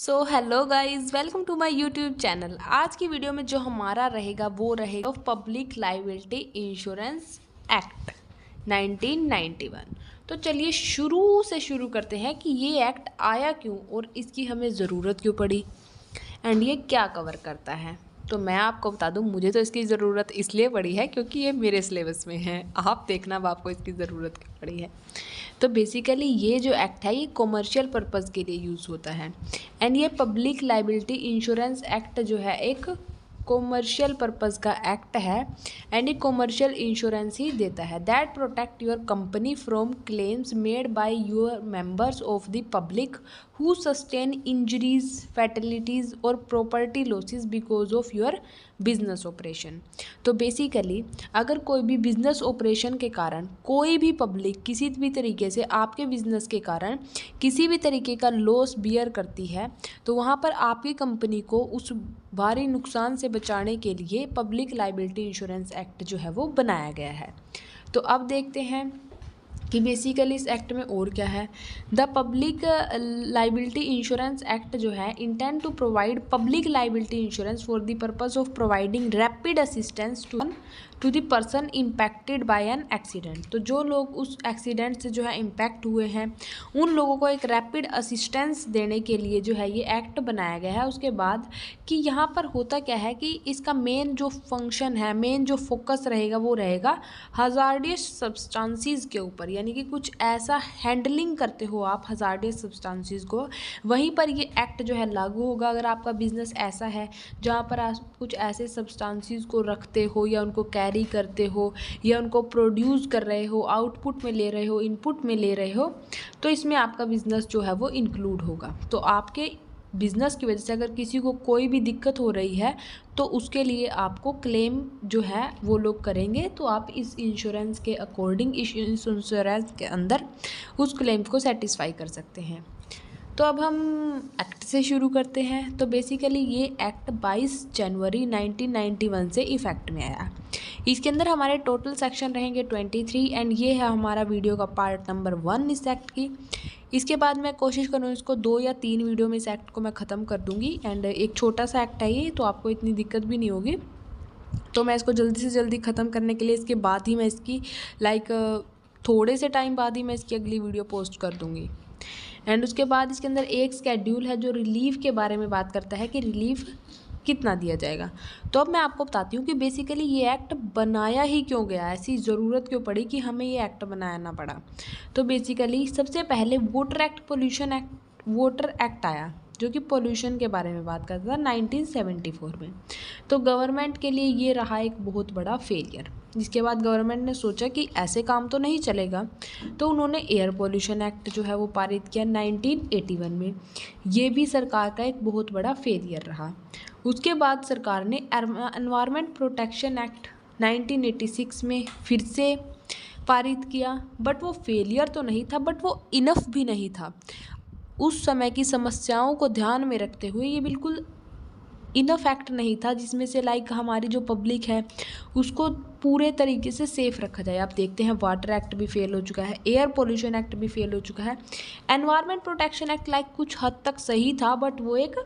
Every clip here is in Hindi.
So hello guys, welcome to my YouTube channel. आज की वीडियो में जो हमारा रहेगा वो रहेगा पब्लिक लायबिलिटी इंश्योरेंस एक्ट 1991। तो चलिए शुरू से शुरू करते हैं कि ये एक्ट आया क्यों और इसकी हमें ज़रूरत क्यों पड़ी एंड ये क्या कवर करता है। तो मैं आपको बता दूं, मुझे तो इसकी ज़रूरत इसलिए पड़ी है क्योंकि ये मेरे सिलेबस में है। आप देखना अब आपको इसकी ज़रूरत क्यों पड़ी है। तो बेसिकली ये जो एक्ट है ये कॉमर्शियल पर्पज़ के लिए यूज़ होता है एंड ये पब्लिक लायबिलिटी इंश्योरेंस एक्ट जो है एक कॉमर्शियल पर्पज़ का एक्ट है एंड ये कॉमर्शियल इंश्योरेंस ही देता है that protect your company from claims made by your members of the public who sustain injuries fatalities और property losses because of your business operation. तो बेसिकली अगर कोई भी बिजनेस ऑपरेशन के कारण कोई भी पब्लिक किसी भी तरीके से आपके बिजनेस के कारण किसी भी तरीके का लॉस बियर करती है तो वहाँ पर आपकी कंपनी को उस भारी नुकसान से बचाने के लिए पब्लिक लायबिलिटी इंश्योरेंस एक्ट जो है वो बनाया गया है। तो अब देखते हैं कि बेसिकली इस एक्ट में और क्या है। The public liability insurance act जो है intend to provide public liability insurance for the purpose of providing rapid assistance to the person impacted by an accident. तो जो लोग उस एक्सीडेंट से जो है इम्पैक्ट हुए हैं उन लोगों को एक रैपिड असिस्टेंस देने के लिए जो है ये एक्ट बनाया गया है। उसके बाद कि यहाँ पर होता क्या है कि इसका मेन जो फंक्शन है, मेन जो फोकस रहेगा वो रहेगा हजार्डियस सब्सटेंसेस के ऊपर, यानी कि कुछ ऐसा हैंडलिंग करते हो आप हजार्डियस सब्सटेंसेस को, वहीं पर ये एक्ट जो है लागू होगा। अगर आपका बिजनेस ऐसा है जहाँ पर आप कुछ ऐसे सब्सटेंसेस को रखते हो या उनको कैरी करते हो या उनको प्रोड्यूस कर रहे हो, आउटपुट में ले रहे हो, इनपुट में ले रहे हो, तो इसमें आपका बिजनेस जो है वो इंक्लूड होगा। तो आपके बिजनेस की वजह से अगर किसी को कोई भी दिक्कत हो रही है तो उसके लिए आपको क्लेम जो है वो लोग करेंगे। तो आप इस इंश्योरेंस के अकॉर्डिंग इस इंश्योरेंस के अंदर उस क्लेम को सेटिस्फाई कर सकते हैं। तो अब हम एक्ट से शुरू करते हैं। तो बेसिकली ये एक्ट 22 जनवरी 1991 से इफ़ेक्ट में आया। इसके अंदर हमारे टोटल सेक्शन रहेंगे 23 एंड ये है हमारा वीडियो का पार्ट नंबर 1 इस एक्ट की। इसके बाद मैं कोशिश करूँ इसको 2 या 3 वीडियो में इस एक्ट को मैं ख़त्म कर दूँगी एंड एक छोटा सा एक्ट है ये, तो आपको इतनी दिक्कत भी नहीं होगी। तो मैं इसको जल्दी से जल्दी ख़त्म करने के लिए इसके बाद ही मैं इसकी थोड़े से टाइम बाद ही मैं इसकी अगली वीडियो पोस्ट कर दूँगी। एंड उसके बाद इसके अंदर एक स्केड्यूल है जो रिलीफ के बारे में बात करता है कि रिलीफ कितना दिया जाएगा। तो अब मैं आपको बताती हूँ कि बेसिकली ये एक्ट बनाया ही क्यों गया, ऐसी ज़रूरत क्यों पड़ी कि हमें ये एक्ट बनाना पड़ा। तो बेसिकली सबसे पहले वोटर एक्ट आया जो कि पोल्यूशन के बारे में बात करता था 1974 में। तो गवर्नमेंट के लिए ये रहा एक बहुत बड़ा फेलियर। जिसके बाद गवर्नमेंट ने सोचा कि ऐसे काम तो नहीं चलेगा, तो उन्होंने एयर पोल्यूशन एक्ट जो है वो पारित किया 1981 में। ये भी सरकार का एक बहुत बड़ा फेलियर रहा। उसके बाद सरकार ने एनवायरनमेंट प्रोटेक्शन एक्ट 1986 में फिर से पारित किया, बट वो फेलियर तो नहीं था, बट वो इनफ भी नहीं था। उस समय की समस्याओं को ध्यान में रखते हुए ये बिल्कुल इनफ एक्ट नहीं था जिसमें से हमारी जो पब्लिक है उसको पूरे तरीके से सेफ़ रखा जाए। आप देखते हैं वाटर एक्ट भी फेल हो चुका है, एयर पोल्यूशन एक्ट भी फेल हो चुका है। एनवायरनमेंट प्रोटेक्शन एक्ट कुछ हद तक सही था, बट वो एक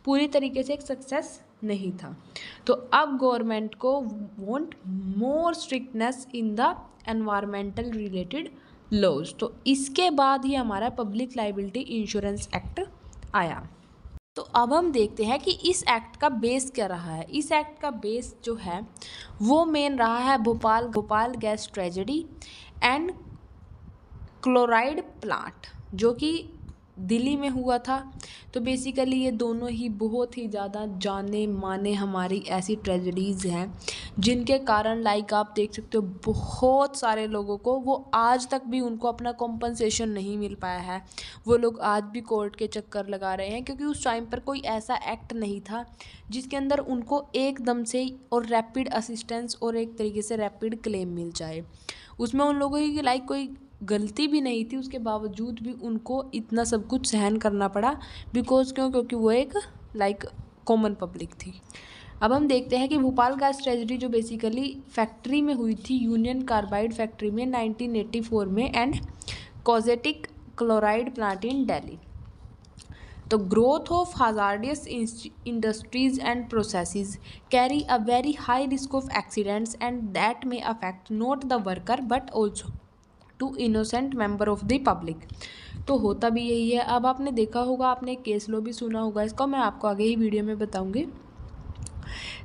पूरी तरीके से एक सक्सेस नहीं था। तो अब गवर्नमेंट को want more strictness in the environmental related laws. तो इसके बाद ही हमारा पब्लिक लायबिलिटी इंश्योरेंस एक्ट आया। तो अब हम देखते हैं कि इस एक्ट का बेस क्या रहा है। इस एक्ट का बेस जो है वो मेन रहा है Bhopal gas tragedy and chloride plant जो कि दिल्ली में हुआ था। तो बेसिकली ये दोनों ही बहुत ही ज़्यादा जाने माने हमारी ऐसी ट्रेजेडीज़ हैं जिनके कारण आप देख सकते हो बहुत सारे लोगों को वो आज तक भी उनको अपना कॉम्पनसेशन नहीं मिल पाया है। वो लोग आज भी कोर्ट के चक्कर लगा रहे हैं क्योंकि उस टाइम पर कोई ऐसा एक्ट नहीं था जिसके अंदर उनको एकदम से और रैपिड असिस्टेंस और एक तरीके से रैपिड क्लेम मिल जाए। उसमें उन लोगों की कोई गलती भी नहीं थी, उसके बावजूद भी उनको इतना सब कुछ सहन करना पड़ा क्योंकि वो एक कॉमन पब्लिक थी। अब हम देखते हैं कि भोपाल गैस ट्रेजेडी जो बेसिकली फैक्ट्री में हुई थी, यूनियन कार्बाइड फैक्ट्री में 1984 में and caustic chloride plant in Delhi. तो growth of hazardous industries and processes carry a very high risk of accidents and that may affect not the worker but also to innocent member of the public। तो होता भी यही है। अब आपने देखा होगा, आपने केस लो भी सुना होगा इसका, मैं आपको आगे ही वीडियो में बताऊंगी।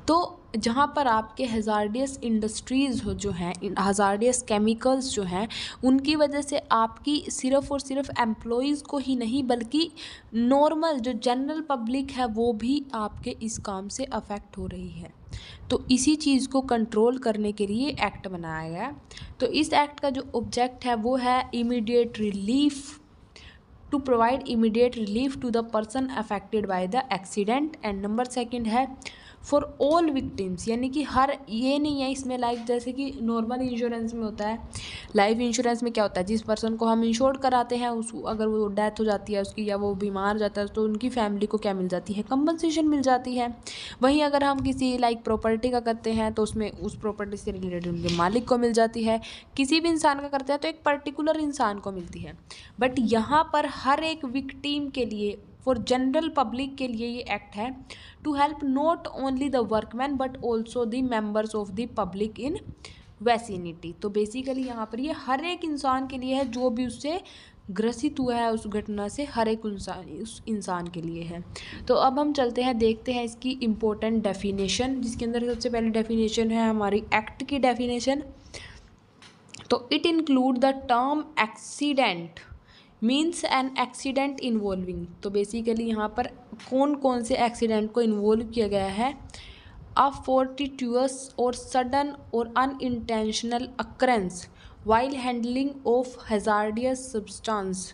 तो जहाँ पर आपके हज़ार्डियस इंडस्ट्रीज़ हो जो हैं, हज़ार्डियस केमिकल्स जो हैं, उनकी वजह से आपकी सिर्फ़ और सिर्फ एम्प्लॉइज़ को ही नहीं बल्कि नॉर्मल जो जनरल पब्लिक है वो भी आपके इस काम से अफेक्ट हो रही है। तो इसी चीज़ को कंट्रोल करने के लिए एक्ट बनाया गया। तो इस एक्ट का जो ऑब्जेक्ट है वो है immediate relief, to provide immediate relief to the person affected by the accident. And number second है फॉर ऑल विक्टिम्स, यानी कि हर, ये नहीं है इसमें लाइक जैसे कि नॉर्मल इंश्योरेंस में होता है, लाइफ इंश्योरेंस में क्या होता है, जिस पर्सन को हम इंश्योर कराते हैं उस अगर वो डेथ हो जाती है उसकी या वो बीमार हो जाता है तो उनकी फैमिली को क्या मिल जाती है, कंपनसेशन मिल जाती है। वहीं अगर हम किसी लाइक प्रॉपर्टी का करते हैं तो उसमें उस प्रॉपर्टी से रिलेटेड उनके मालिक को मिल जाती है। किसी भी इंसान का करते हैं तो एक पर्टिकुलर इंसान को मिलती है। बट यहाँ पर हर एक विक्टिम के लिए, फॉर जनरल पब्लिक के लिए ये एक्ट है to help not only the workman but also the members of the public in vicinity. तो बेसिकली यहाँ पर ये हर एक इंसान के लिए है जो भी उससे ग्रसित हुआ है उस घटना से, हर एक उस इंसान के लिए है। तो अब हम चलते हैं, देखते हैं इसकी इम्पोर्टेंट डेफिनेशन, जिसके अंदर सबसे पहले डेफिनेशन है हमारी एक्ट की डेफिनेशन। तो it include the term accident means an accident involving. तो बेसिकली यहाँ पर कौन कौन से एक्सीडेंट को इन्वॉल्व किया गया है, अ फोर्टिट्यूअस और सडन और unintentional occurrence while handling of hazardous substance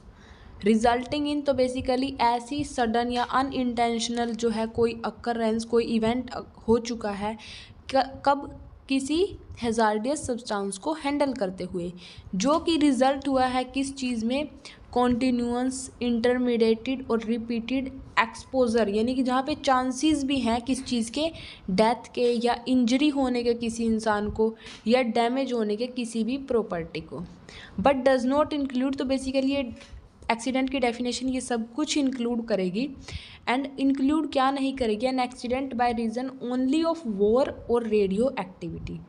resulting in. तो बेसिकली ऐसी सडन या अनइंटेंशनल जो है कोई अक्रेंस, कोई इवेंट हो चुका है कब, किसी हैजार्डियस सब्सटेंस को हैंडल करते हुए, जो कि रिजल्ट हुआ है किस चीज़ में, कॉन्टीन्यूअस, इंटरमीडिएटेड और रिपीटेड एक्सपोजर, यानी कि जहाँ पे चांसेस भी हैं किस चीज़ के, डेथ के या इंजरी होने के किसी इंसान को या डैमेज होने के किसी भी प्रॉपर्टी को, बट डज नॉट इंक्लूड। तो बेसिकली ये एक्सीडेंट की डेफिनेशन ये सब कुछ इंक्लूड करेगी। एंड इंक्लूड क्या नहीं करेगी, an accident by reason only of war और रेडियो एक्टिविटी।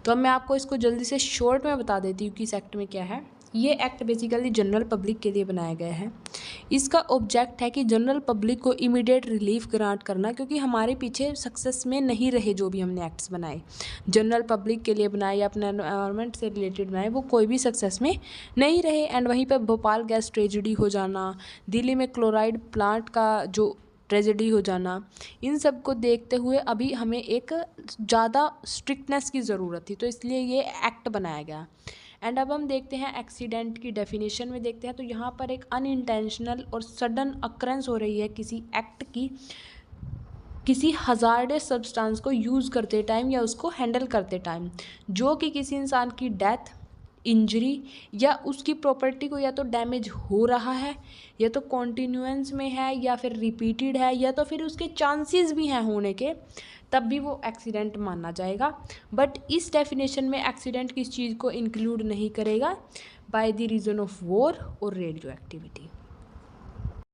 तो अब मैं आपको इसको जल्दी से शॉर्ट में बता देती हूँ कि इस एक्ट में क्या है। ये एक्ट बेसिकली जनरल पब्लिक के लिए बनाया गया है। इसका ऑब्जेक्ट है कि जनरल पब्लिक को इमीडिएट रिलीफ ग्रांट करना, क्योंकि हमारे पीछे सक्सेस में नहीं रहे जो भी हमने एक्ट्स बनाए, जनरल पब्लिक के लिए बनाए या अपने एनवायरनमेंट से रिलेटेड बनाए, वो कोई भी सक्सेस में नहीं रहे। एंड वहीं पर भोपाल गैस ट्रेजेडी हो जाना, दिल्ली में क्लोराइड प्लांट का जो ट्रेजेडी हो जाना, इन सब को देखते हुए अभी हमें एक ज़्यादा स्ट्रिक्टनेस की ज़रूरत थी, तो इसलिए ये एक्ट बनाया गया। एंड अब हम देखते हैं एक्सीडेंट की डेफिनेशन में देखते हैं। तो यहाँ पर एक अनइंटेंशनल और सडन अक्रेंस हो रही है किसी एक्ट की, किसी हज़ार्डस सब्सटेंस को यूज़ करते टाइम या उसको हैंडल करते टाइम, जो कि किसी इंसान की डेथ, इंजरी या उसकी प्रॉपर्टी को या तो डैमेज हो रहा है या तो कॉन्टीन्यूएंस में है या फिर रिपीटेड है या तो फिर उसके चांसेस भी हैं होने के, तब भी वो एक्सीडेंट माना जाएगा। बट इस डेफिनेशन में एक्सीडेंट किस चीज़ को इंक्लूड नहीं करेगा, by the reason of war और रेडियो एक्टिविटी।